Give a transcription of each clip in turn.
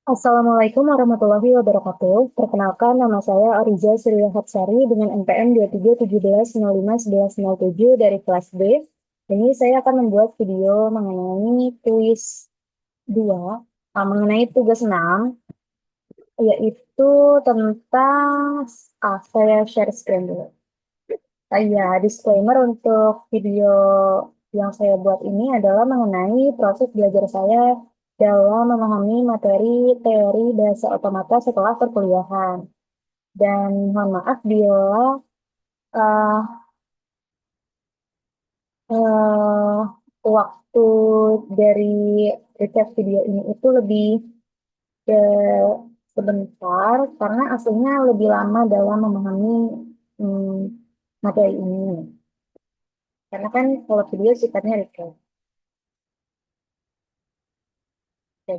Assalamualaikum warahmatullahi wabarakatuh. Perkenalkan, nama saya Ariza Surya Hapsari dengan NPM 2317051107 dari kelas B. Ini saya akan membuat video mengenai kuis 2, mengenai tugas 6, yaitu tentang, saya share screen dulu. Ya, disclaimer untuk video yang saya buat ini adalah mengenai proses belajar saya dalam memahami materi teori bahasa otomata setelah perkuliahan. Dan mohon maaf bila uh, uh, waktu dari recap video ini itu lebih ke- sebentar karena aslinya lebih lama dalam memahami hmm, materi ini. Karena kan kalau video sifatnya recap. Ya,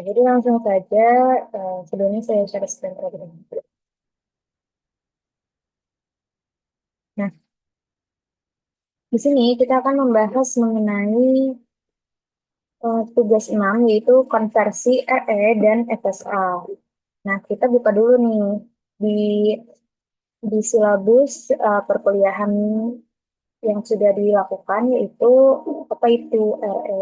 jadi langsung saja, sebelumnya saya share screen terlebih dahulu. Nah, di sini kita akan membahas mengenai tugas 6 yaitu konversi RE dan FSA. Nah, kita buka dulu nih di silabus perkuliahan yang sudah dilakukan, yaitu apa itu RE,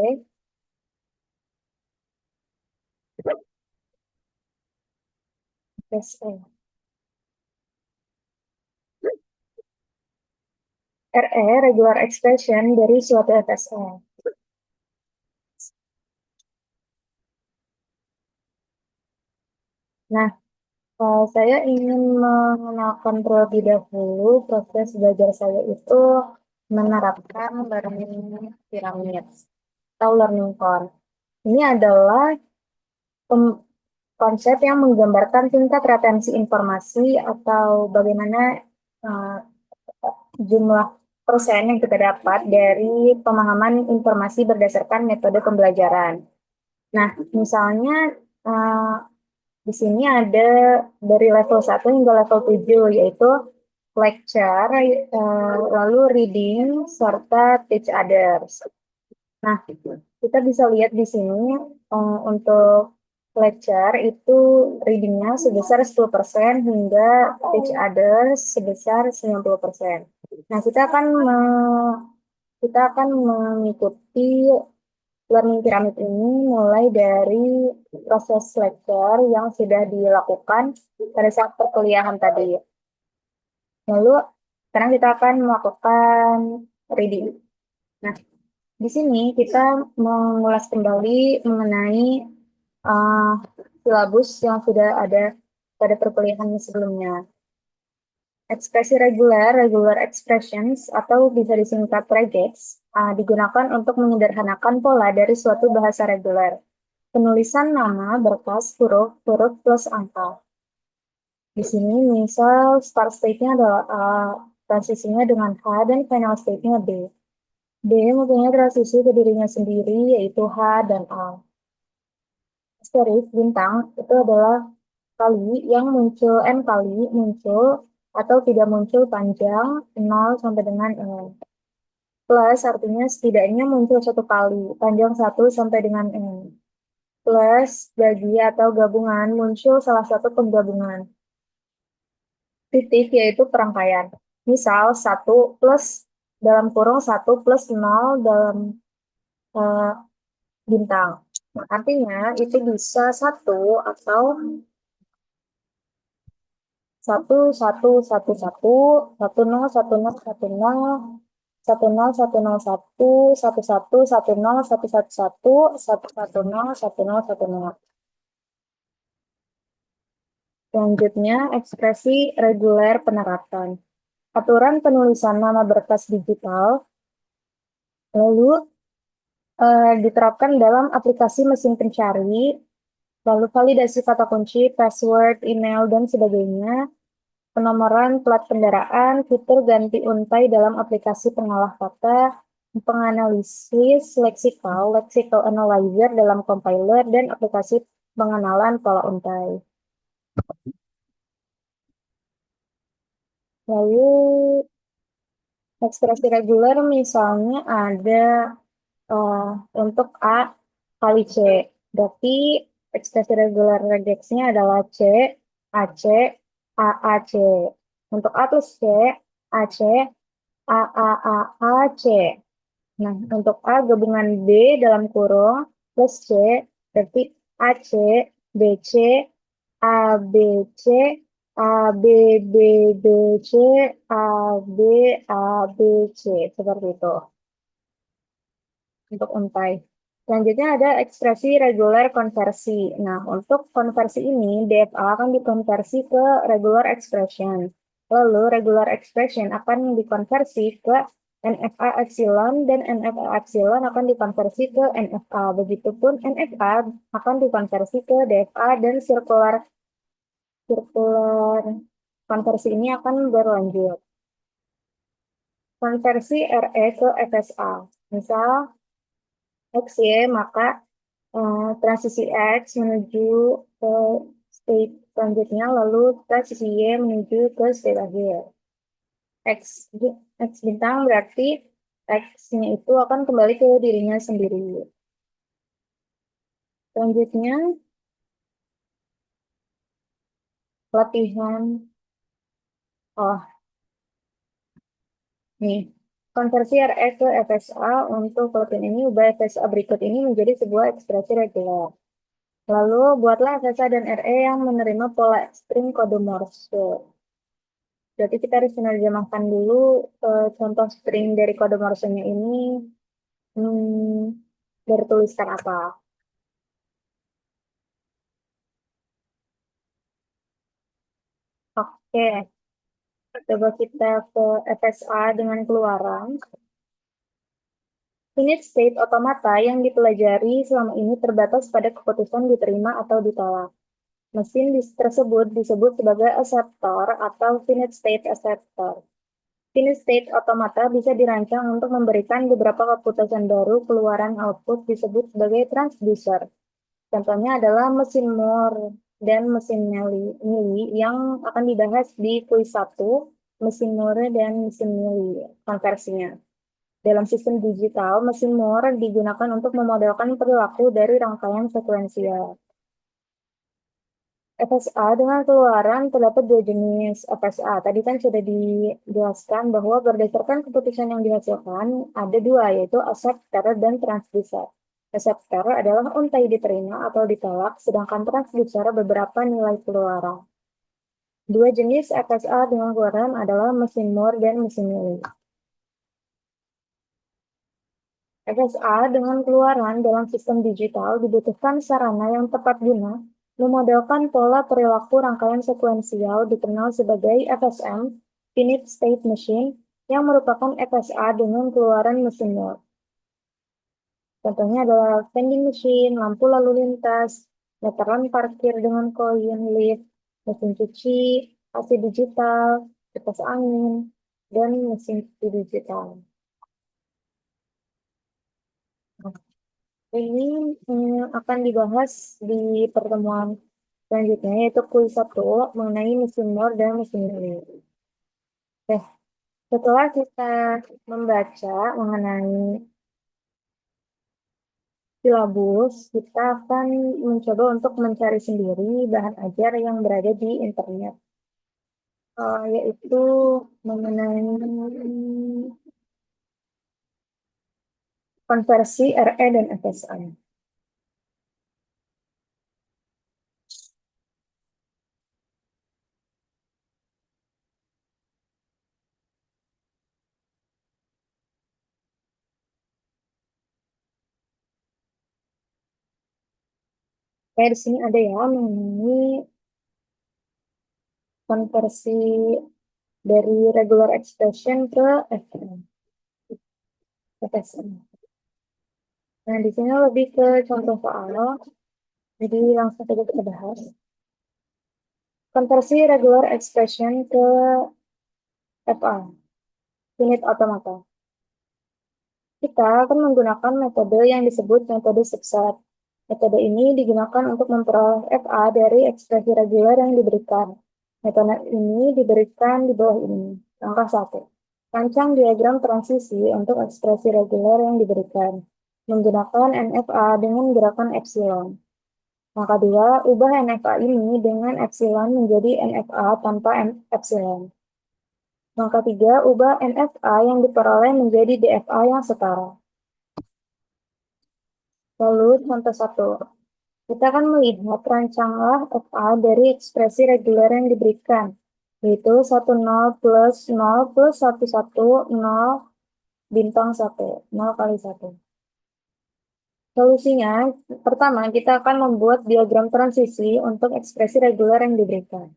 FSA. RE regular expression dari suatu FSA. Nah, saya ingin mengenalkan terlebih dahulu proses belajar saya itu menerapkan learning pyramid atau learning core. Ini adalah konsep yang menggambarkan tingkat retensi informasi atau bagaimana uh, jumlah persen yang kita dapat dari pemahaman informasi berdasarkan metode pembelajaran. Nah, misalnya uh, di sini ada dari level 1 hingga level 7, yaitu lecture, lalu reading, serta teach others. Nah, kita bisa lihat di sini untuk lecture itu readingnya sebesar 10% hingga teach others sebesar 90%. Nah, kita akan mengikuti learning pyramid ini mulai dari proses lecture yang sudah dilakukan pada saat perkuliahan tadi. Lalu sekarang kita akan melakukan reading. Nah, di sini kita mengulas kembali mengenai uh, silabus yang sudah ada pada perkuliahan sebelumnya. Ekspresi reguler, regular expressions, atau bisa disingkat regex, digunakan untuk menyederhanakan pola dari suatu bahasa reguler. Penulisan nama berkas huruf plus angka. Di sini misal start state-nya adalah A, transisinya dengan H, dan final state-nya B. B mempunyai transisi ke dirinya sendiri, yaitu H dan A. Asterisk bintang itu adalah kali yang muncul n kali muncul atau tidak muncul panjang 0 sampai dengan n. Plus artinya setidaknya muncul satu kali panjang 1 sampai dengan n. Plus bagi atau gabungan muncul salah satu penggabungan. Titik yaitu perangkaian. Misal 1 plus dalam kurung 1 plus 0 dalam uh, bintang. Nah, artinya itu bisa satu atau satu satu satu satu satu nol satu nol satu nol satu nol satu nol satu satu satu satu nol satu satu satu satu satu nol satu nol satu nol. Selanjutnya ekspresi reguler penerapan. Aturan penulisan nama berkas digital lalu diterapkan dalam aplikasi mesin pencari, lalu validasi kata kunci, password, email, dan sebagainya, penomoran plat kendaraan, fitur ganti untai dalam aplikasi pengolah kata, penganalisis leksikal, lexical analyzer dalam compiler, dan aplikasi pengenalan pola untai. Lalu ekspresi reguler misalnya ada untuk A, kali C. Berarti ekspresi regular regex-nya adalah C, AC, AAC. Untuk A plus C, AC, AAAAC. Nah, untuk A gabungan B dalam kurung plus C, berarti AC, BC, ABC, ABBBC, ABABC. Seperti itu untuk untai. Selanjutnya ada ekspresi regular konversi. Nah, untuk konversi ini, DFA akan dikonversi ke regular expression. Lalu, regular expression akan dikonversi ke NFA epsilon, dan NFA epsilon akan dikonversi ke NFA. Begitupun NFA akan dikonversi ke DFA, dan circular konversi ini akan berlanjut. Konversi RE ke FSA. Misal, X, Y, maka transisi X menuju ke state selanjutnya, lalu transisi Y menuju ke state akhir. X, X bintang berarti X-nya itu akan kembali ke dirinya sendiri. Selanjutnya, latihan. Oh, nih. Konversi RE ke FSA untuk latihan ini, ubah FSA berikut ini menjadi sebuah ekspresi regular. Lalu, buatlah FSA dan RE yang menerima pola string kode Morse. Berarti kita harus menerjemahkan dulu contoh string dari kode Morse-nya ini bertuliskan apa. Oke, coba kita ke FSA dengan keluaran. Finite state otomata yang dipelajari selama ini terbatas pada keputusan diterima atau ditolak. Mesin tersebut disebut sebagai acceptor atau finite state acceptor. Finite state otomata bisa dirancang untuk memberikan beberapa keputusan baru. Keluaran output disebut sebagai transducer. Contohnya adalah mesin Moore dan mesin Mealy yang akan dibahas di kuis 1, mesin Moore dan mesin Mealy konversinya. Dalam sistem digital, mesin Moore digunakan untuk memodelkan perilaku dari rangkaian sekuensial. FSA dengan keluaran terdapat dua jenis FSA. Tadi kan sudah dijelaskan bahwa berdasarkan keputusan yang dihasilkan, ada dua, yaitu acceptor dan transducer. Acceptor adalah untai diterima atau ditolak, sedangkan transducer beberapa nilai keluaran. Dua jenis FSA dengan keluaran adalah mesin Moore dan mesin Mealy. FSA dengan keluaran dalam sistem digital dibutuhkan sarana yang tepat guna memodelkan pola perilaku rangkaian sekuensial dikenal sebagai FSM, Finite State Machine, yang merupakan FSA dengan keluaran mesin Moore. Contohnya adalah vending machine, lampu lalu lintas, meteran parkir dengan koin, lift, mesin cuci, AC digital, kipas angin, dan mesin cuci digital. Ini akan dibahas di pertemuan selanjutnya, yaitu kuis 1 mengenai mesin Moore dan mesin Mealy. Oke, setelah kita membaca mengenai silabus, kita akan mencoba untuk mencari sendiri bahan ajar yang berada di internet, yaitu mengenai konversi RE dan FSA. Kayak di sini ada ya mengenai konversi dari regular expression ke FSM. Nah, di sini lebih ke contoh soal, jadi langsung saja kita bahas. Konversi regular expression ke FA, finite automata. Kita akan menggunakan metode yang disebut metode subset. Metode ini digunakan untuk memperoleh FA dari ekspresi reguler yang diberikan. Metode ini diberikan di bawah ini. Langkah 1. Rancang diagram transisi untuk ekspresi reguler yang diberikan. menggunakan NFA dengan gerakan epsilon. Langkah 2, ubah NFA ini dengan epsilon menjadi NFA tanpa epsilon. Langkah 3, ubah NFA yang diperoleh menjadi DFA yang setara. Lalu contoh 1. Kita akan melihat rancanglah FA dari ekspresi reguler yang diberikan, yaitu 10 plus 0 plus 11, 0 bintang 1, 0 kali 1. Solusinya, pertama kita akan membuat diagram transisi untuk ekspresi reguler yang diberikan.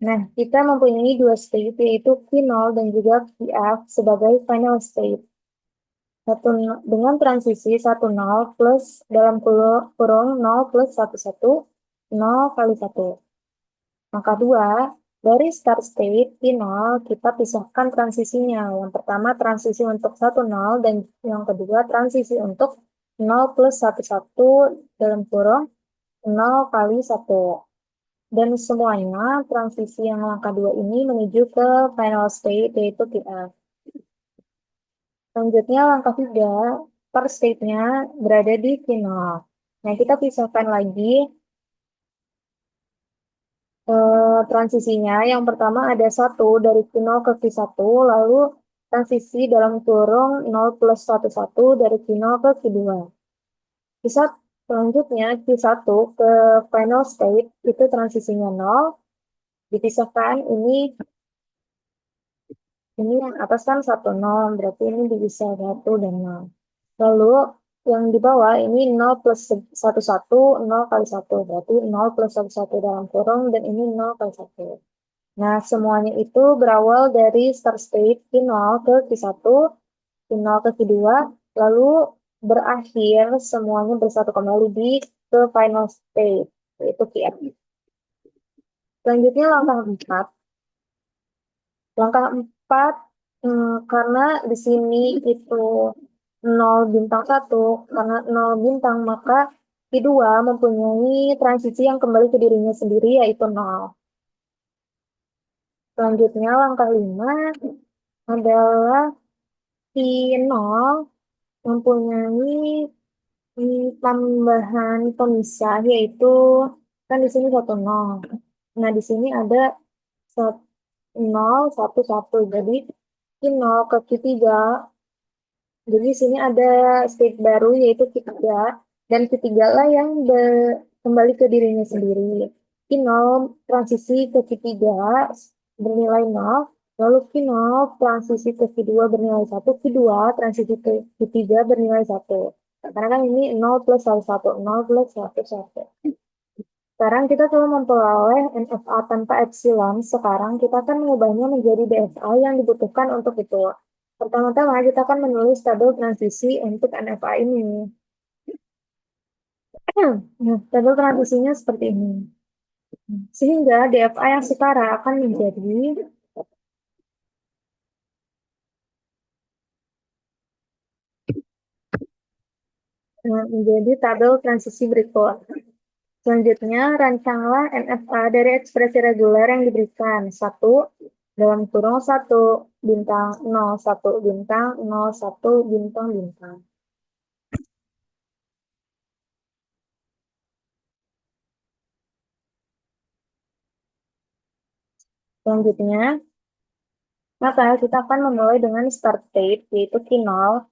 Nah, kita mempunyai dua state, yaitu Q0 dan juga Qf sebagai final state. Dengan transisi 10 plus dalam kurung 0 plus 11, 0 kali 1. Langkah 2, dari start state Q0 kita pisahkan transisinya. Yang pertama transisi untuk 10 dan yang kedua transisi untuk 0 plus 11 dalam kurung 0 kali 1. Dan semuanya transisi yang langkah 2 ini menuju ke final state yaitu Qf. Selanjutnya langkah 3, per state-nya berada di Q0. Nah, kita pisahkan lagi transisinya. Yang pertama ada 1 dari Q0 ke Q1, lalu transisi dalam kurung 0 plus 11 dari Q0 ke Q2. Bisa selanjutnya Q1 ke final state, itu transisinya 0, dipisahkan ini yang atas kan 10, berarti ini bisa 1 dan 0. Lalu yang di bawah ini 0 plus 11, 0 kali 1. Berarti 0 plus 11 dalam kurung dan ini 0 kali 1. Nah, semuanya itu berawal dari start state Q0 ke Q1, Q0 ke Q2, lalu berakhir semuanya bersatu kembali di ke final state, yaitu Qf. Selanjutnya langkah 4. Langkah 4, karena di sini itu 0 bintang 1, karena 0 bintang, maka Q2 mempunyai transisi yang kembali ke dirinya sendiri, yaitu 0. Selanjutnya langkah 5 adalah Q0 mempunyai tambahan pemisah, yaitu kan di sini 1, 0. Nah, di sini ada 0, 1, 1. Jadi Q0 ke Q3. Jadi sini ada state baru yaitu Q3, dan Q3 lah yang kembali ke dirinya sendiri. Q0 transisi ke Q3 bernilai 0, lalu Q0 transisi ke Q2 bernilai 1, Q2 transisi ke Q3 bernilai 1. Karena kan ini 0 plus 1, 0 plus 1, 1. Sekarang kita telah memperoleh NFA tanpa epsilon. Sekarang kita akan mengubahnya menjadi DFA yang dibutuhkan untuk itu. Pertama-tama kita akan menulis tabel transisi untuk NFA ini. Nah, tabel transisinya seperti ini. Sehingga DFA yang setara akan menjadi tabel transisi berikut. Selanjutnya, rancanglah NFA dari ekspresi reguler yang diberikan. 1 dalam kurung 1 bintang 0, 1 bintang 0, 1 bintang bintang. Selanjutnya, maka kita akan memulai dengan start state, yaitu Q0,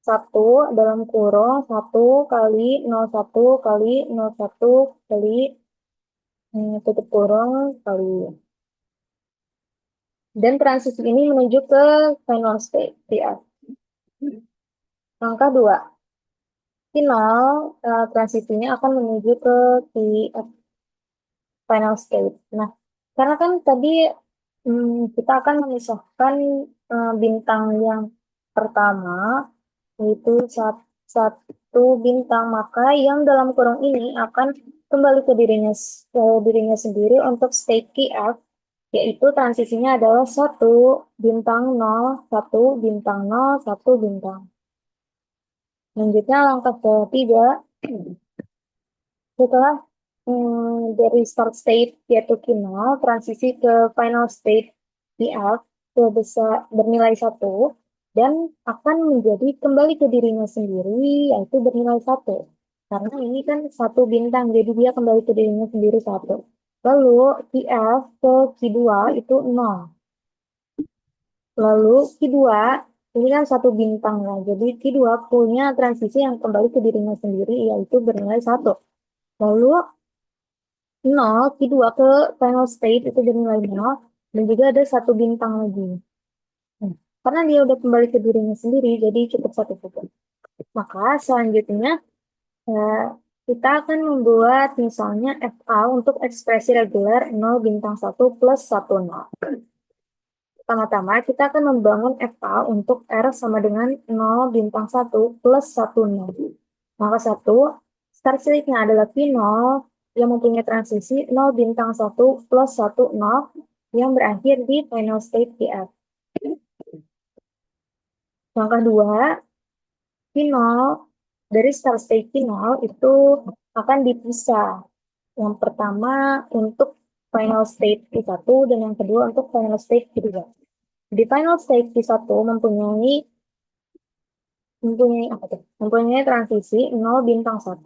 1 dalam kurung 1 kali 01 kali 01 kali tutup kurung kali. Dan transisi ini menuju ke final state, TF. Langkah 2. Final transisinya akan menuju ke TF, final state. Nah, karena kan tadi kita akan memisahkan bintang yang pertama, yaitu satu bintang, maka yang dalam kurung ini akan kembali ke dirinya sendiri untuk state Qf, yaitu transisinya adalah 1 bintang 0, 1 bintang 0, 1 bintang. Lanjutnya langkah ketiga, setelah dari start state yaitu Q0, transisi ke final state Qf bernilai 1. dan akan menjadi kembali ke dirinya sendiri, yaitu bernilai 1. Karena ini kan 1 bintang, jadi dia kembali ke dirinya sendiri 1. Lalu QF ke Q2 itu 0. Lalu Q2, ini kan 1 bintang ya, jadi Q2 punya transisi yang kembali ke dirinya sendiri, yaitu bernilai 1. Lalu 0, Q2 ke final state itu bernilai 0, dan juga ada 1 bintang lagi. Nah, karena dia udah kembali ke dirinya sendiri, jadi cukup 1 saja. Maka selanjutnya eh, kita akan membuat misalnya FA untuk ekspresi reguler 0 bintang 1 plus 1 0. Pertama-tama kita akan membangun FA untuk R sama dengan 0 bintang 1 plus 1 0. Maka 1, start state-nya adalah P0 yang mempunyai transisi 0 bintang 1 plus 1 0 yang berakhir di final state PF. Langkah 2, P0 dari start state P0 itu akan dipisah. Yang pertama untuk final state P1 dan yang kedua untuk final state P2. Di final state P1 mempunyai apa tuh? Mempunyai transisi 0 bintang 1.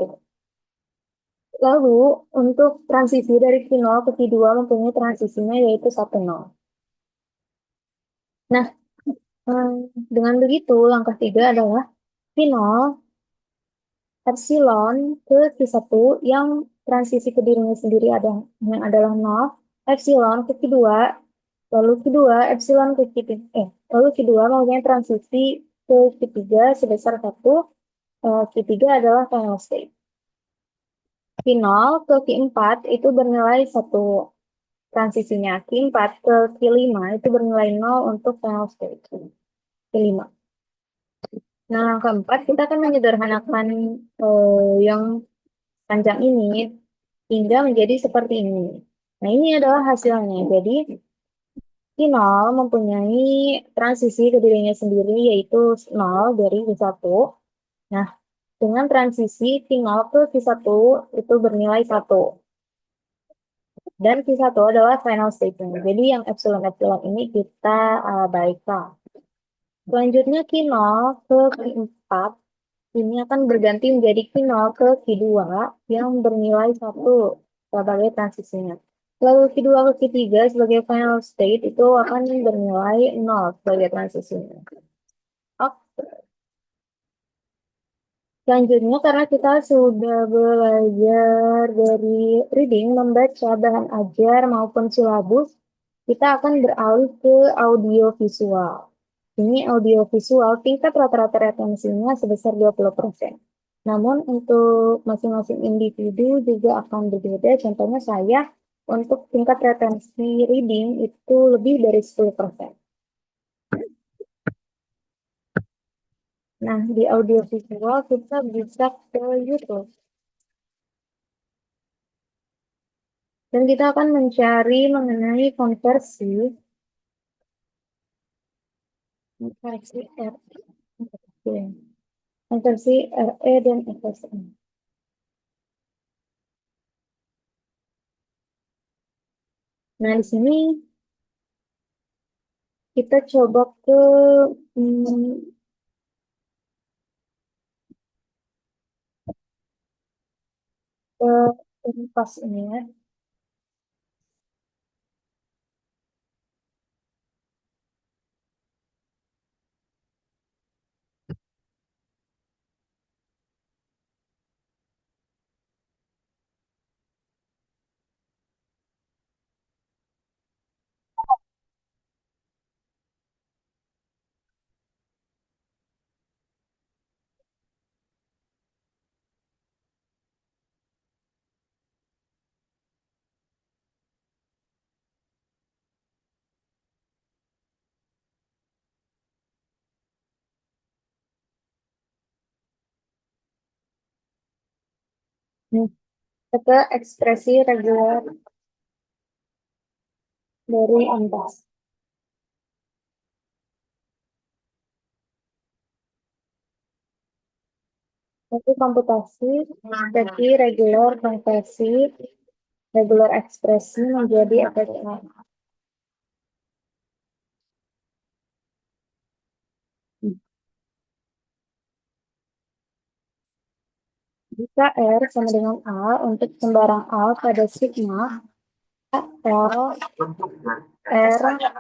Lalu untuk transisi dari Q0 ke Q2 mempunyai transisinya yaitu 1 0. Nah, dengan begitu langkah 3 adalah Q0 epsilon ke Q1 yang transisi ke dirinya sendiri yang adalah 0, epsilon ke Q2, lalu Q2 epsilon ke Q3, lalu Q2 mempunyai transisi ke Q3 sebesar 1, Q3 adalah final state. Q0 ke Q4 itu bernilai 1 transisinya. Q4 ke Q5 itu bernilai 0 untuk final state. Q5. Nah, keempat kita akan menyederhanakan yang panjang ini hingga menjadi seperti ini. Nah, ini adalah hasilnya. Jadi, Q0 mempunyai transisi ke dirinya sendiri yaitu 0 dari Q1. Nah, dengan transisi Q0 ke Q1 itu bernilai 1. Dan Q1 adalah final statement. Jadi yang epsilon-epsilon ini kita abaikan. Selanjutnya Q0 ke Q4 ini akan berganti menjadi Q0 ke Q2 yang bernilai 1 sebagai transisinya. Lalu Q2 ke Q3 sebagai final state itu akan bernilai 0 sebagai transisinya. Oke. Selanjutnya, karena kita sudah belajar dari reading, membaca bahan ajar maupun silabus, kita akan beralih ke audio visual. Ini audio visual tingkat rata-rata retensinya sebesar 20%. Namun untuk masing-masing individu juga akan berbeda. Contohnya saya untuk tingkat retensi reading itu lebih dari 10%. Nah, di audio visual kita bisa ke YouTube. Dan kita akan mencari mengenai konversi R, konversi RE dan FSM. Nah, di sini kita coba ke pas ini ya. Nih, kita ke ekspresi reguler dari ampas. Itu komputasi, jadi reguler konversi, reguler ekspresi menjadi FSM. Jika R sama dengan A untuk sembarang A pada sigma L R A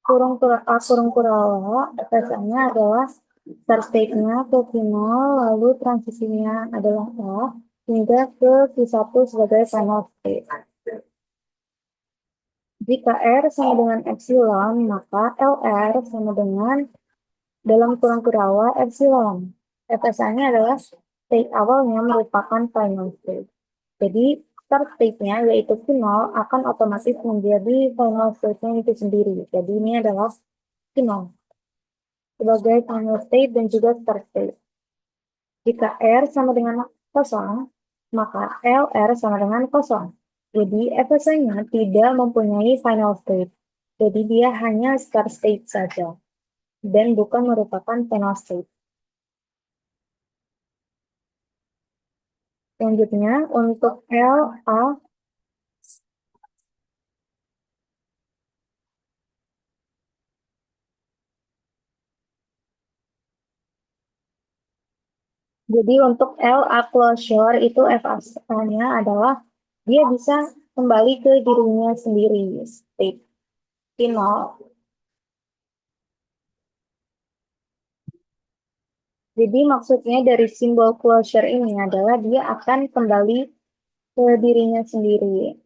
kurung FSA-nya adalah start state-nya ke final, lalu transisinya adalah A, hingga ke Q1 sebagai final state. Jika R sama dengan epsilon, maka LR sama dengan dalam kurung kurawa epsilon. FSA-nya adalah state awalnya merupakan final state. Jadi start state-nya yaitu final akan otomatis menjadi final state-nya itu sendiri. Jadi ini adalah final sebagai final state dan juga start state. Jika R sama dengan kosong, maka LR sama dengan kosong. Jadi FSA-nya tidak mempunyai final state. Jadi dia hanya start state saja dan bukan merupakan final state. Selanjutnya untuk LA, jadi untuk LA closure itu FSA-nya adalah dia bisa kembali ke dirinya sendiri, state final. Jadi maksudnya dari simbol closure ini adalah dia akan kembali ke dirinya sendiri.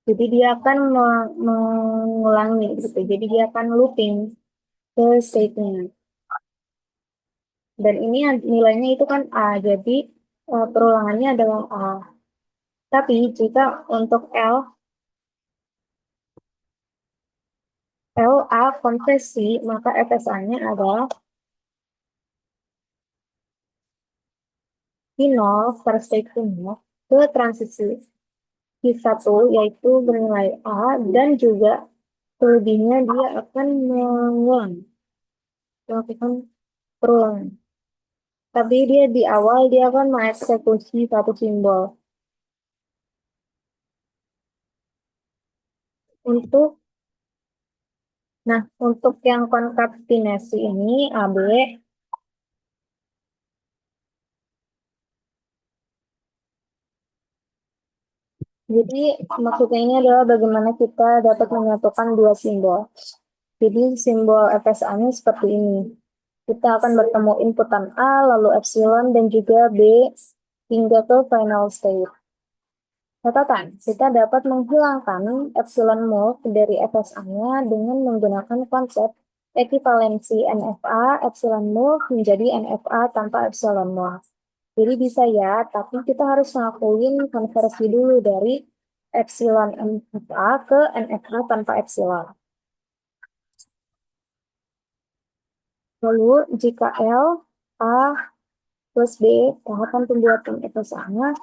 Jadi dia akan mengulangi gitu. Jadi dia akan looping ke state-nya. Dan ini nilainya itu kan A. Jadi perulangannya adalah A. Tapi jika untuk LA konversi, maka FSA-nya adalah Q0 per state-nya ke transisi Q1 yaitu bernilai A dan juga selebihnya dia akan melakukan perulangan. Tapi dia di awal dia akan mengeksekusi satu simbol. Untuk yang konkatenasi ini AB, jadi maksudnya ini adalah bagaimana kita dapat menyatukan dua simbol. Jadi simbol FSA-nya seperti ini. Kita akan bertemu inputan A, lalu epsilon, dan juga B, hingga ke final state. Catatan, kita dapat menghilangkan epsilon move dari FSA-nya dengan menggunakan konsep ekivalensi NFA epsilon move menjadi NFA tanpa epsilon move. Jadi bisa ya, tapi kita harus ngelakuin konversi dulu dari epsilon NFA ke NFA tanpa epsilon. Lalu jika L, A, plus B, tahapan pembuatan FSA-nya,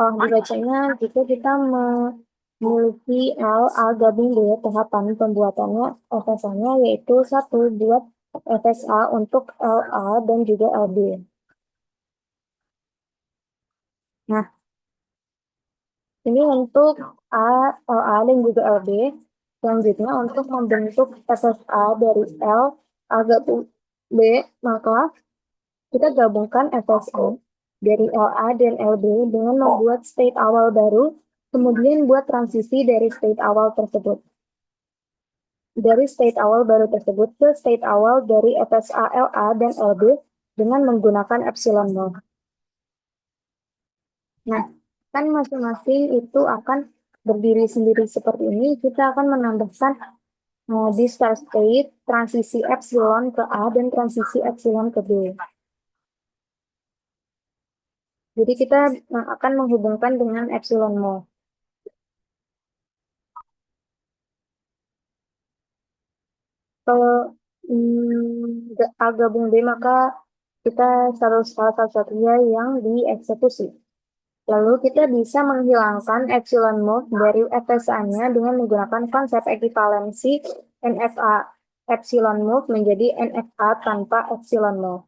dibacanya jika kita memiliki L, A gabung D, tahapan pembuatannya FSA-nya yaitu 1 buat FSA untuk LA dan juga LB. Nah, ini untuk A, LA dan juga LB. Selanjutnya untuk membentuk FSA dari L, A gabung B, maka kita gabungkan FSA dari LA dan LB dengan membuat state awal baru, kemudian buat transisi dari state awal tersebut. Dari state awal baru tersebut ke state awal dari FSA LA dan LB dengan menggunakan epsilon nol. Nah, kan masing-masing itu akan berdiri sendiri seperti ini. Kita akan menambahkan di start state transisi epsilon ke A dan transisi epsilon ke B. Jadi kita akan menghubungkan dengan epsilon mol. Kalau A gabung B maka kita salah satunya yang dieksekusi. Lalu kita bisa menghilangkan epsilon move dari FSA-nya dengan menggunakan konsep ekivalensi NFA epsilon move menjadi NFA tanpa epsilon move.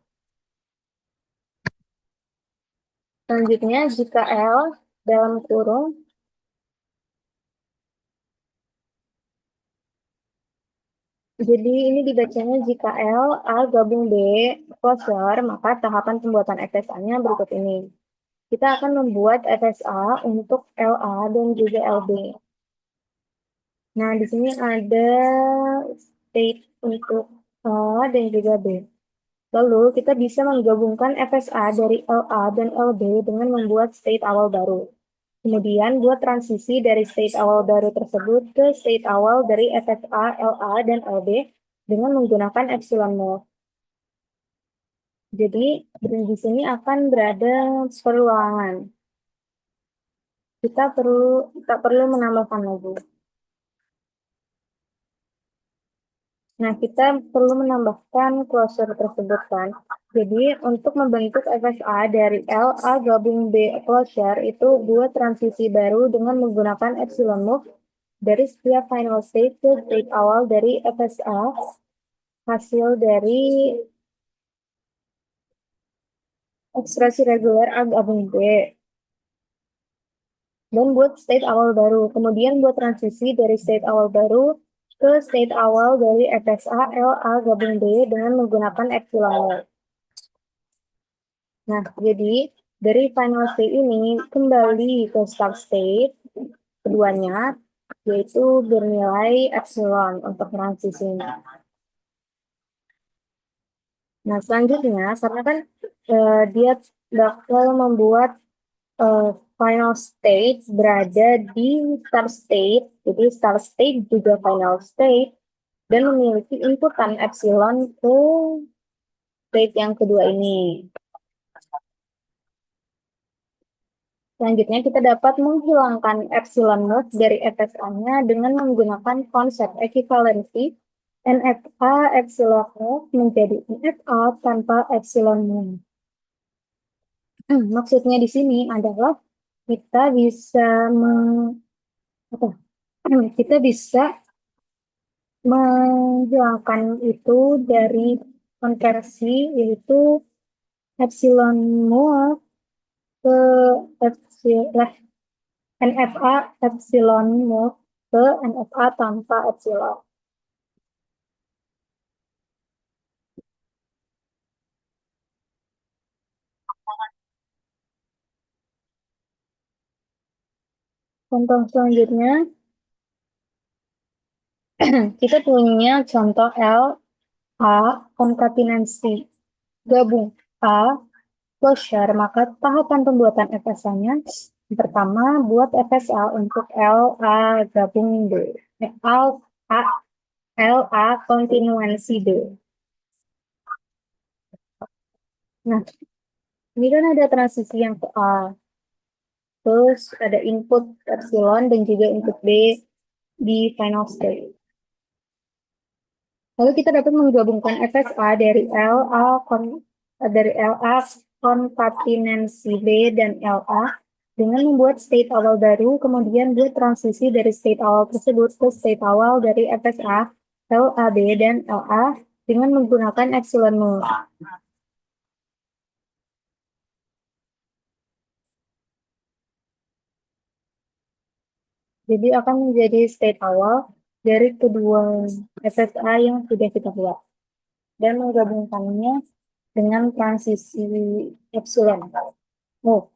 Selanjutnya, jika L dalam kurung Jadi ini dibacanya jika L, A gabung B, closure, maka tahapan pembuatan FSA-nya berikut ini. Kita akan membuat FSA untuk LA dan juga LB. Nah, di sini ada state untuk A dan juga B. Lalu, kita bisa menggabungkan FSA dari LA dan LB dengan membuat state awal baru. Kemudian, buat transisi dari state awal baru tersebut ke state awal dari FSA, LA, dan LB dengan menggunakan epsilon mode. Jadi, di sini akan berada perulangan. Kita tak perlu menambahkan lagi. Nah, kita perlu menambahkan closure tersebut kan. Jadi, untuk membentuk FSA dari L, A gabung B closure itu buat transisi baru dengan menggunakan epsilon move dari setiap final state ke state awal dari FSA hasil dari ekstraksi reguler A gabung B. Dan buat state awal baru. Kemudian buat transisi dari state awal baru ke state awal dari FSA L, A gabung B dengan menggunakan epsilon move. Nah, jadi dari final state ini kembali ke start state keduanya, yaitu bernilai epsilon untuk transisinya. Nah, selanjutnya, karena kan dia bakal membuat eh, final state berada di start state, jadi start state juga final state, dan memiliki inputan epsilon ke state yang kedua ini. Selanjutnya, kita dapat menghilangkan epsilon naught dari FSA-nya dengan menggunakan konsep ekivalensi NFA epsilon naught menjadi NFA tanpa epsilon naught. Maksudnya di sini adalah kita bisa apa? Kita bisa menghilangkan itu dari konversi yaitu epsilon naught ke epsilon NFA epsilon naught ke NFA tanpa epsilon. Contoh selanjutnya, kita punya contoh L, A, konkatenasi gabung A, closure, maka tahapan pembuatan FSA-nya pertama buat FSA untuk L, A, gabung B. L, A, L, A, kontinuansi B. Nah, ini kan ada transisi yang ke A. Terus ada input epsilon dan juga input B di final state. Lalu kita dapat menggabungkan FSA dari LA konkatenasi B dan LA dengan membuat state awal baru, kemudian buat transisi dari state awal tersebut ke state awal dari FSA, LAB, dan LA dengan menggunakan epsilon mode. Jadi akan menjadi state awal dari kedua FSA yang sudah kita buat dan menggabungkannya dengan transisi epsilon. Oh,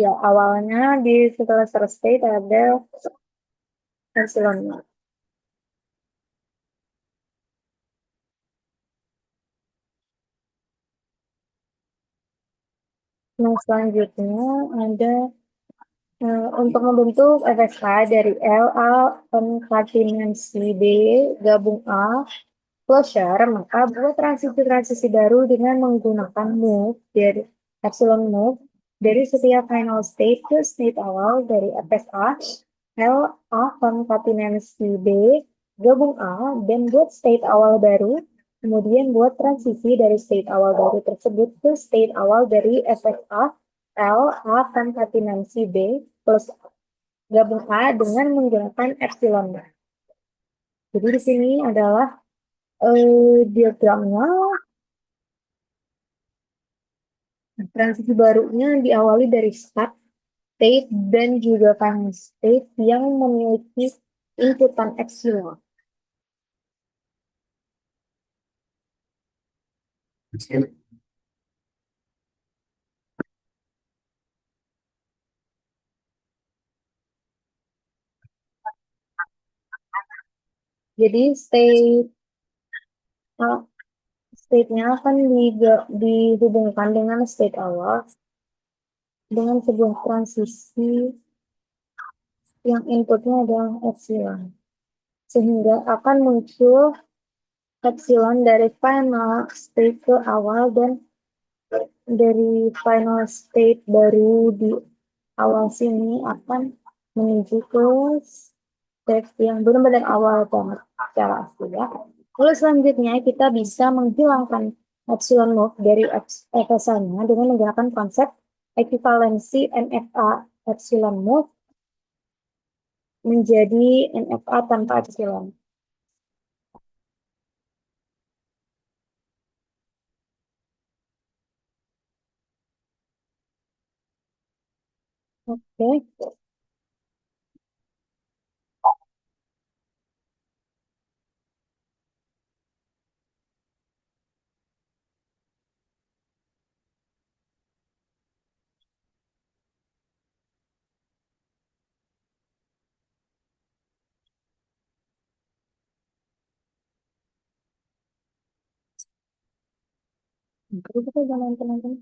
ya awalnya di setelah selesai ada epsilon. Nah, selanjutnya ada untuk membentuk FSA dari LA konkatenasi B gabung A closure, maka buat transisi-transisi baru dengan menggunakan move dari epsilon move dari setiap final state ke state awal dari FSA LA konkatenasi B gabung A dan buat state awal baru. Kemudian buat transisi dari state awal baru tersebut ke state awal dari FSA L A konkatenasi B plus gabung A dengan menggunakan epsilon. Jadi di sini adalah diagramnya. Transisi barunya diawali dari start state dan juga final state yang memiliki inputan epsilon. Jadi uh, state-nya akan dihubungkan dengan state awal dengan sebuah transisi yang inputnya adalah epsilon. Sehingga akan muncul epsilon dari final state ke awal dan dari final state baru di awal sini akan menuju ke state yang benar-benar awal banget secara asli ya. Lalu selanjutnya kita bisa menghilangkan epsilon move dari FSA-nya dengan menggunakan konsep ekivalensi NFA epsilon move menjadi NFA tanpa epsilon. Oke, jadi kita jangan teman-teman.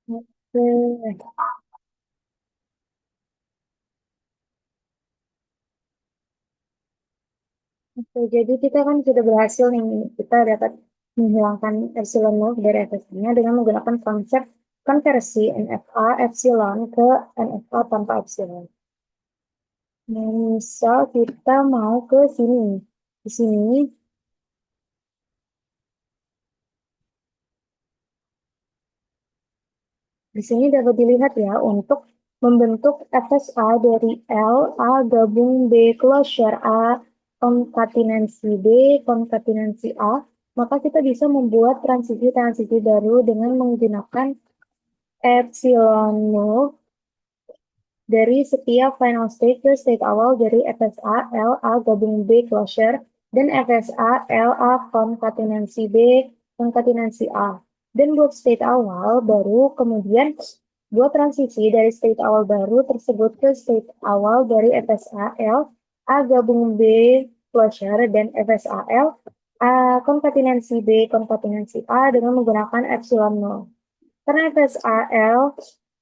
Oke. Oke, jadi kita kan sudah berhasil nih, kita dapat menghilangkan epsilon move dari FSA-nya dengan menggunakan konsep konversi NFA epsilon ke NFA tanpa epsilon. Nah, misal kita mau ke sini. Di sini, di sini dapat dilihat ya, untuk membentuk FSA dari L, A gabung B closure A, konkatenansi B, konkatenansi A, maka kita bisa membuat transisi-transisi baru dengan menggunakan epsilon move dari setiap final state ke state awal dari FSA L A gabung B closure dan FSA L A konkatenansi B konkatenansi A. Dan buat state awal baru kemudian buat transisi dari state awal baru tersebut ke state awal dari FSA L A gabung B closure dan FSA L A konkatenansi B konkatenansi A dengan menggunakan epsilon 0. Karena FSAL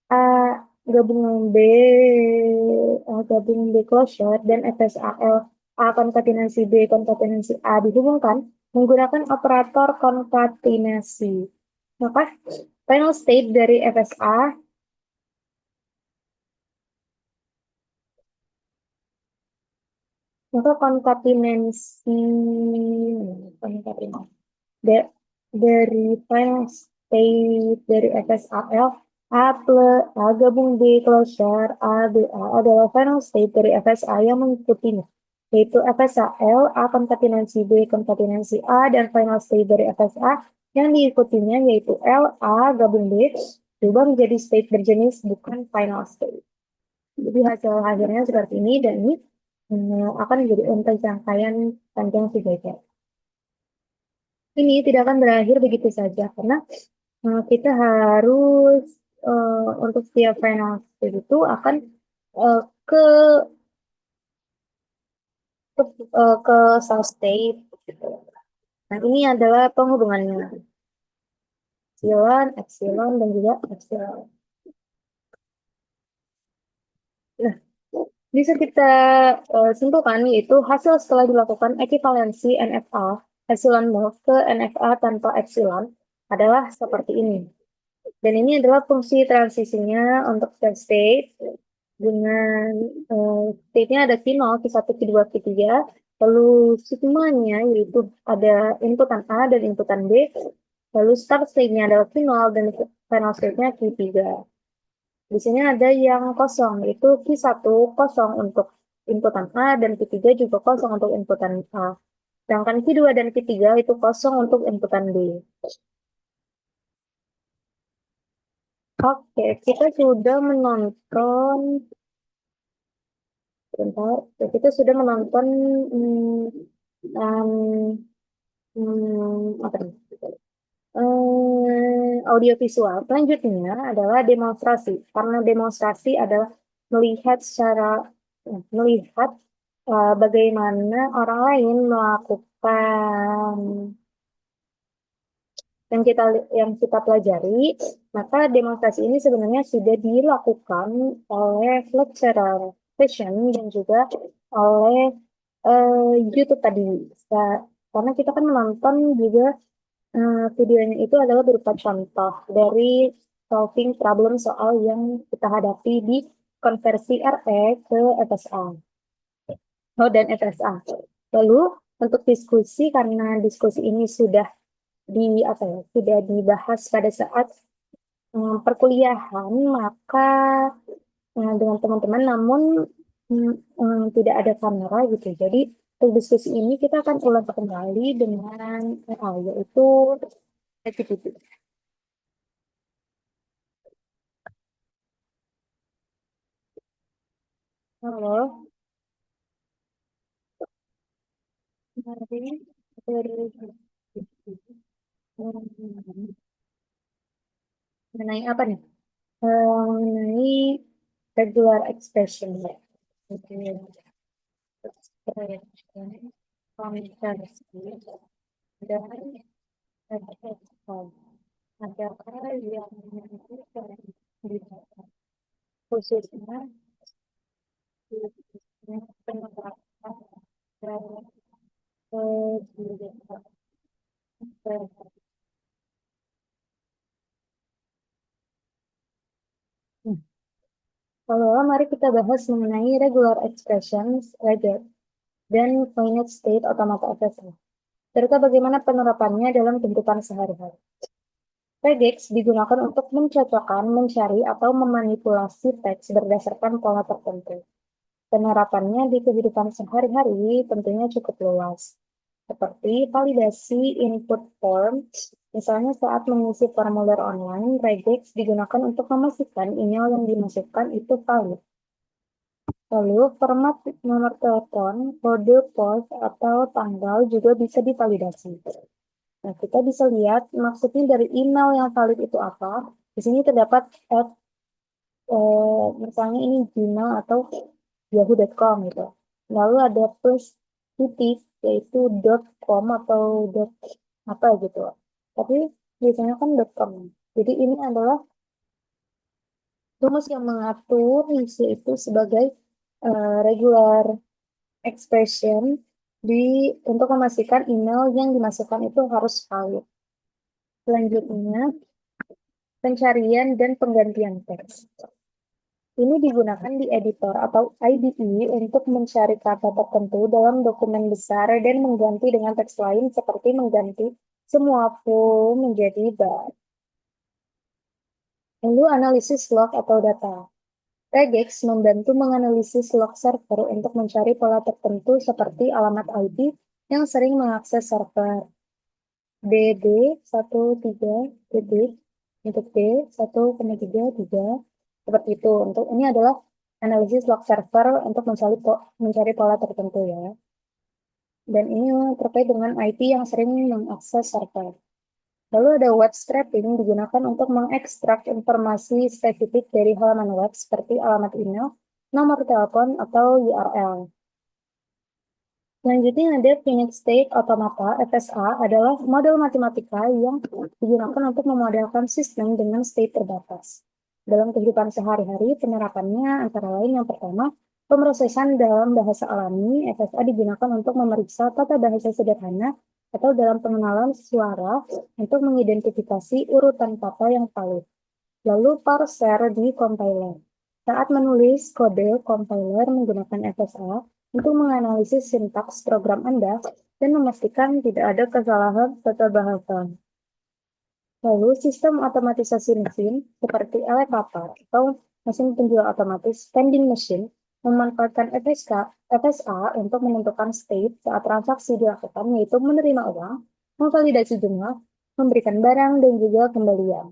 uh, gabungan B gabungan B closure dan FSAL A konkatenasi B konkatenasi A dihubungkan menggunakan operator konkatenasi. Maka final state dari FSA maka konkatenasi da- dari final state dari FSAL A plus A gabung B closure A B A adalah final state dari FSA yang mengikutinya, yaitu FSAL A konkatenansi B konkatenansi A dan final state dari FSA yang diikutinya yaitu L A gabung B berubah menjadi state berjenis bukan final state. Jadi hasil akhirnya seperti ini dan ini akan menjadi untuk rangkaian panjang sejajar. Ini tidak akan berakhir begitu saja karena kita harus untuk setiap final stage itu akan uh, ke ke, ke source state gitu. Nah, ini adalah penghubungannya epsilon, epsilon dan juga epsilon. Nah, bisa kita simpulkan yaitu hasil setelah dilakukan ekivalensi NFA epsilon move ke NFA tanpa epsilon adalah seperti ini. Dan ini adalah fungsi transisinya untuk state state dengan state-nya ada Q0, Q1, Q2, Q3. Lalu sigma-nya yaitu ada inputan A dan inputan B. Lalu start state-nya adalah Q0 dan final state-nya Q3. Di sini ada yang kosong, yaitu Q1 kosong untuk inputan A dan Q3 juga kosong untuk inputan A. Sedangkan Q2 dan Q3 itu kosong untuk inputan B. Oke, kita sudah menonton Bentar, kita sudah menonton hmm, um, apa nih? Audiovisual. Selanjutnya adalah demonstrasi. Karena demonstrasi adalah melihat bagaimana orang lain melakukan yang kita pelajari, maka demonstrasi ini sebenarnya sudah dilakukan oleh lecturer session dan juga oleh YouTube tadi. Karena kita kan menonton juga videonya itu adalah berupa contoh dari solving problem soal yang kita hadapi di konversi RE ke FSA. Oh, dan FSA. Lalu untuk diskusi, karena diskusi ini sudah sudah dibahas pada saat perkuliahan, maka dengan teman-teman, namun tidak ada kamera gitu. Jadi untuk diskusi ini kita akan ulang kembali dengan yaitu ChatGPT. Halo, mari mengenai apa nih? Mengenai regular expression ya. Oke. Expression, komunikasi, dan adakah yang menentukan di khususnya di penerapan dalam kebijakan. Kalau mari kita bahas mengenai regular expressions, regret, dan finite state automata FSA. Serta bagaimana penerapannya dalam kehidupan sehari-hari. Regex digunakan untuk mencocokkan, mencari, atau memanipulasi teks berdasarkan pola tertentu. Penerapannya di kehidupan sehari-hari tentunya cukup luas, seperti validasi input form. Misalnya saat mengisi formulir online, regex digunakan untuk memastikan email yang dimasukkan itu valid. Lalu, format nomor telepon, kode pos, atau tanggal juga bisa divalidasi. Nah, kita bisa lihat maksudnya dari email yang valid itu apa. Di sini terdapat at, misalnya ini Gmail atau yahoo.com gitu. Lalu ada plus titik, yaitu .com atau apa gitu. Tapi biasanya kan .com. Jadi ini adalah rumus yang mengatur isi itu sebagai regular expression untuk memastikan email yang dimasukkan itu harus valid. Selanjutnya, pencarian dan penggantian teks. Ini digunakan di editor atau IDE untuk mencari kata tertentu dalam dokumen besar dan mengganti dengan teks lain seperti mengganti semua full menjadi bar. Lalu analisis log atau data. Regex membantu menganalisis log server untuk mencari pola tertentu seperti alamat IP yang sering mengakses server. DD13 titik untuk D1,33 seperti itu. Untuk ini adalah analisis log server untuk mencari pola tertentu ya. Dan ini terkait dengan IP yang sering mengakses server. Lalu ada web scraping digunakan untuk mengekstrak informasi spesifik dari halaman web seperti alamat email, nomor telepon, atau URL. Selanjutnya ada finite state automata (FSA) adalah model matematika yang digunakan untuk memodelkan sistem dengan state terbatas. Dalam kehidupan sehari-hari, penerapannya antara lain yang pertama, pemrosesan dalam bahasa alami (FSA) digunakan untuk memeriksa tata bahasa sederhana atau dalam pengenalan suara untuk mengidentifikasi urutan kata yang valid. Lalu parser di compiler. Saat menulis kode, compiler menggunakan FSA untuk menganalisis sintaks program Anda dan memastikan tidak ada kesalahan tata bahasa. Lalu sistem otomatisasi mesin seperti elevator atau mesin penjual otomatis vending machine memanfaatkan FSA untuk menentukan state saat transaksi dilakukan, yaitu menerima uang, memvalidasi jumlah, memberikan barang, dan juga kembalian.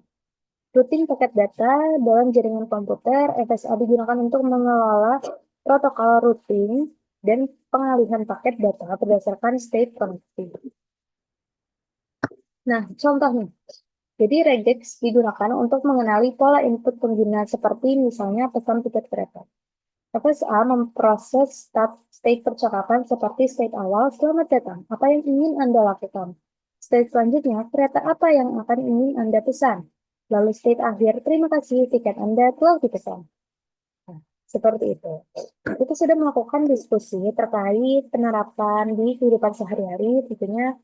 Routing paket data dalam jaringan komputer, FSA digunakan untuk mengelola protokol routing, dan pengalihan paket data berdasarkan state connecting. Nah, contohnya. Jadi regex digunakan untuk mengenali pola input pengguna seperti misalnya pesan tiket kereta. FSA memproses state percakapan seperti state awal, selamat datang, apa yang ingin Anda lakukan? State selanjutnya, kereta apa yang akan ingin Anda pesan? Lalu state akhir, terima kasih, tiket Anda telah dipesan. Nah, seperti itu. Kita sudah melakukan diskusi terkait penerapan di kehidupan sehari-hari, tentunya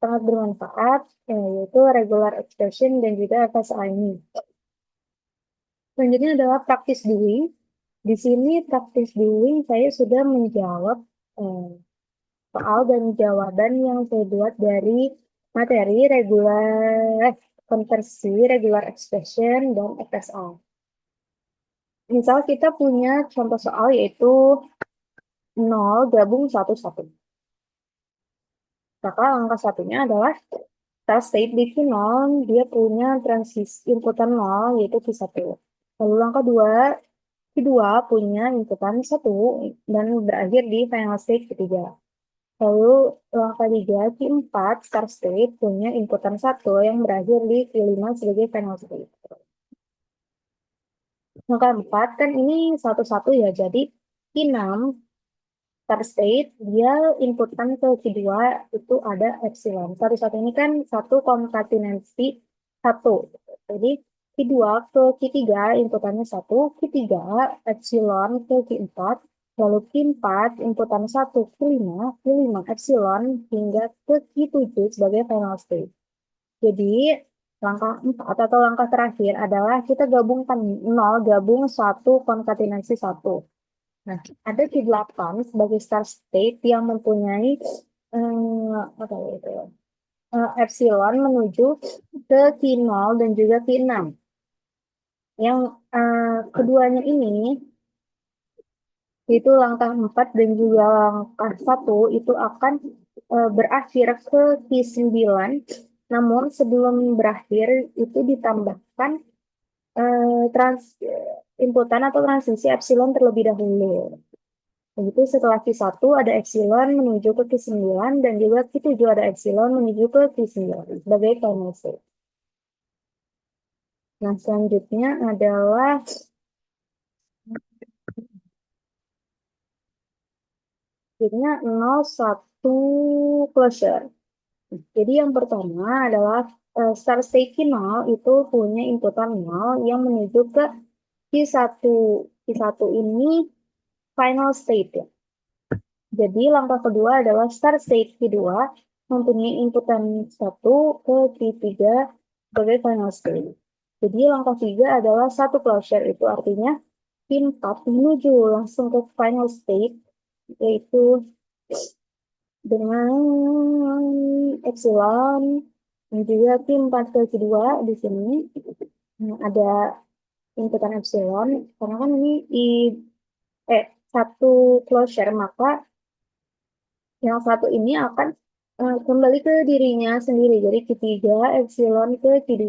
sangat bermanfaat, yaitu regular expression dan juga FSA ini. Selanjutnya adalah practice doing. Di sini practice doing saya sudah menjawab soal dan jawaban yang saya buat dari materi regular konversi, regular expression, dan FSA. Misal kita punya contoh soal yaitu 0 gabung 1, 1. Maka angka satunya adalah state di Q0, dia punya transisi inputan 0 yaitu Q1. Lalu angka 2, Q2 punya inputan 1 dan berakhir di final state ketiga. Lalu langkah 3, Q4 start state punya inputan 1 yang berakhir di Q5 sebagai final state. Langkah 4 kan ini satu-satu ya, jadi Q6 start state dia inputan ke Q2 itu ada epsilon. Satu-satu ini kan satu konkatenasi 1. Jadi Q2 ke Q3 inputannya 1, Q3 epsilon ke Q4, lalu Q4 inputan 1, Q5, Q5 epsilon hingga ke Q7 sebagai final state. Jadi langkah 4 atau langkah terakhir adalah kita gabungkan 0 gabung 1 konkatenasi 1. Nah, ada Q8 sebagai start state yang mempunyai apa itu, epsilon menuju ke Q0 dan juga Q6. Yang keduanya ini itu langkah 4 dan juga langkah 1 itu akan berakhir ke Q9. Namun sebelum berakhir itu ditambahkan inputan atau transisi epsilon terlebih dahulu. Begitu setelah Q1 ada epsilon menuju ke Q9 dan juga Q7 ada epsilon menuju ke Q9 sebagai final state. Nah, selanjutnya adalah jadinya 01 closure. Jadi yang pertama adalah start state Q0 itu punya inputan 0 yang menuju ke Q1. Q1 ini final state ya. Jadi langkah kedua adalah start state Q2 mempunyai inputan 1 ke Q3 sebagai final state. Jadi langkah 3 adalah satu closure, itu artinya Q4 menuju langsung ke final state, yaitu dengan epsilon dan juga Q4 ke Q2 di sini ada inputan epsilon, karena kan ini satu closure, maka yang satu ini akan kembali ke dirinya sendiri. Jadi Q3 epsilon ke Q2.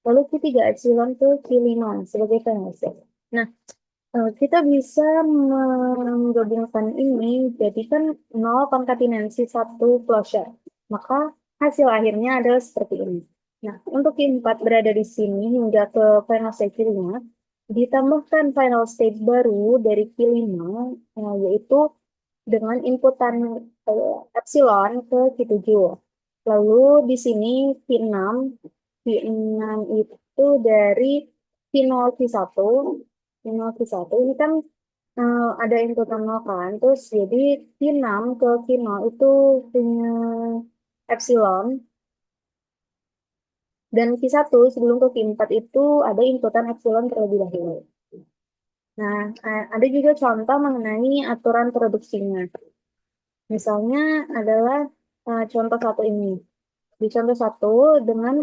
Lalu Q3 epsilon ke Q5 sebagai pengusaha. Nah, kita bisa menggabungkan ini jadikan 0 konkatenasi 1 closure. Maka hasil akhirnya adalah seperti ini. Nah, untuk Q4 berada di sini hingga ke final state Q5, ditambahkan final state baru dari Q5, yaitu dengan inputan epsilon ke Q7. Lalu di sini Q6, Q6 itu dari Q0 Q1, Q0 Q1 ini kan ada inputan 0 kan, terus jadi Q6 ke Q0 itu punya epsilon, dan Q1 sebelum ke Q4 itu ada inputan epsilon terlebih dahulu. Nah, ada juga contoh mengenai aturan produksinya. Misalnya adalah contoh satu ini. Di contoh satu dengan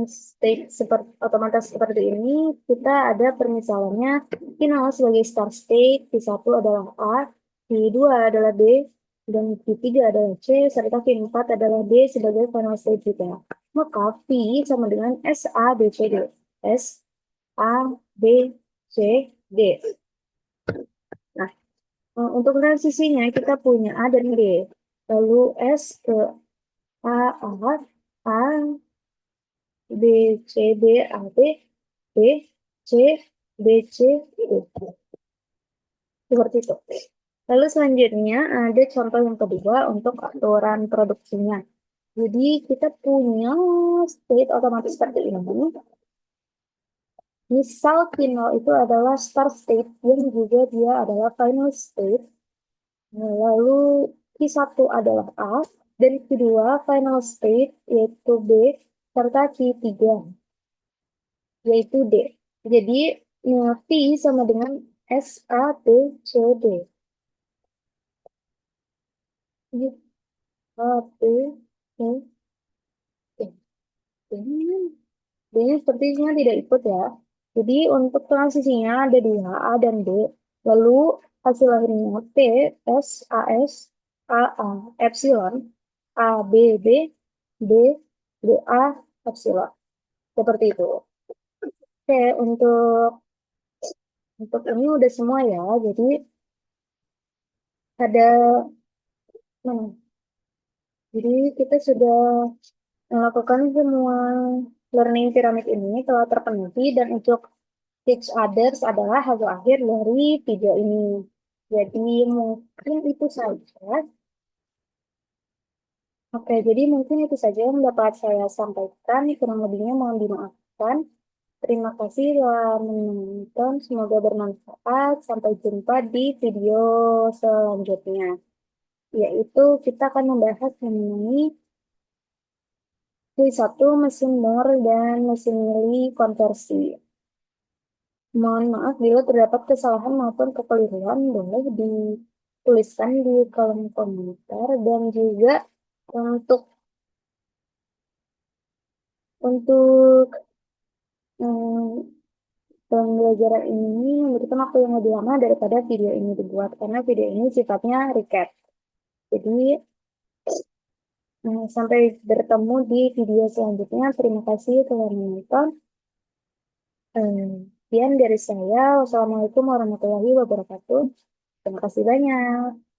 state seperti otomatis seperti ini, kita ada permisalannya Q0 sebagai start state, Q1 adalah A, Q2 adalah B, dan Q3 adalah C, serta Q4 adalah D sebagai final state juga. Maka P sama dengan S, A, B, C, D. S A, B, C, D. Nah, untuk transisinya kita punya A dan B. Lalu S ke A, A, B, C, B, A, B, B, C, B, C, D. Seperti itu. Lalu selanjutnya ada contoh yang kedua untuk aturan produksinya. Jadi kita punya state otomatis seperti ini. Misal final itu adalah start state yang juga dia adalah final state. Nah, lalu Q1 adalah A dan kedua final state yaitu B serta Q3 yaitu D. Jadi P sama dengan S, A, B, C, D. Ini A, B, C, D. D-nya sepertinya tidak ikut ya. Jadi untuk transisinya ada dua, A dan D. Lalu hasil akhirnya P, S, A, S, A, A, epsilon, A, B, B, B, B, A, epsilon. Seperti itu. Oke, untuk ini udah semua ya. Jadi ada mana? Jadi kita sudah melakukan semua learning pyramid ini telah terpenuhi dan untuk teach others adalah hasil akhir dari video ini. Jadi mungkin itu saja. Oke, jadi mungkin itu saja yang dapat saya sampaikan. Kurang lebihnya mohon dimaafkan. Terima kasih telah menonton. Semoga bermanfaat. Sampai jumpa di video selanjutnya. Yaitu kita akan membahas mengenai Q1 mesin Moore dan mesin Mili konversi. Mohon maaf bila terdapat kesalahan maupun kekeliruan, boleh dituliskan di kolom komentar dan juga untuk untuk hmm, pembelajaran ini membutuhkan waktu yang lebih lama daripada video ini dibuat karena video ini sifatnya recap. Jadi sampai bertemu di video selanjutnya. Terima kasih telah menonton. Sekian dari saya. Wassalamualaikum warahmatullahi wabarakatuh. Terima kasih banyak.